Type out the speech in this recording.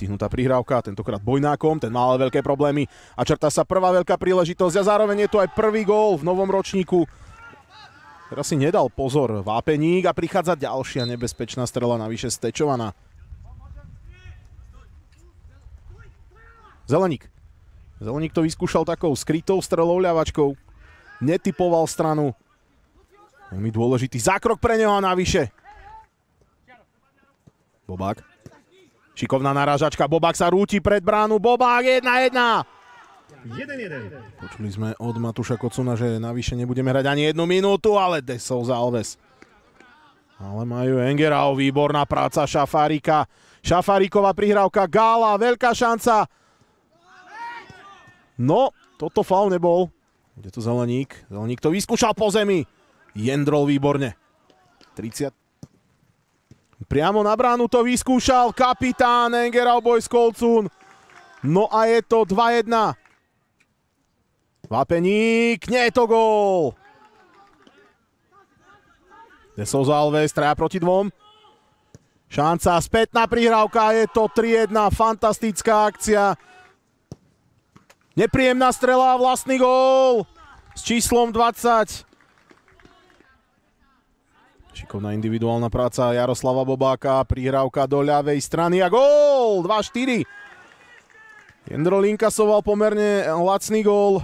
Vystihnutá prihrávka, tentokrát Bojnákom, ten má ale veľké problémy a črtá sa prvá veľká príležitosť a zároveň je tu aj prvý gól v novom ročníku. Teraz si nedal pozor Vápeník a prichádza ďalšia nebezpečná strela, navyše stečovaná. Zeleník. Zeleník to vyskúšal takou skrytou strelou ľavačkou. Netypoval stranu. Veľmi dôležitý zákrok pre neho a navyše. Bobák. Šikovná narážačka. Bobák sa rúti pred bránu. Bobák 1-1. 1-1. Počuli sme od Matúša Kocuna, že navyše nebudeme hrať ani 1 minútu, ale De Souza Alves. Ale majú Engerau, výborná práca Šafárika. Šafáriková prihrávka, Gála, veľká šanca. No, toto faul nebol. Bude tu Zeleník. Zeleník to vyskúšal po zemi. Jendrol výborne. 30. Priamo na bránu to vyskúšal kapitán Engerau Boys Kolcún. No a je to 2-1. Vápeník, nie je to gól. De Souza Alves, 3 proti 2. Šanca, spätná prihrávka, je to 3-1, fantastická akcia. Nepríjemná strela, vlastný gól s číslom 20. Šikovná individuálna práca Jaroslava Bobáka, prihrávka do ľavej strany a gól 2-4. Jendrol inkasoval pomerne lacný gól.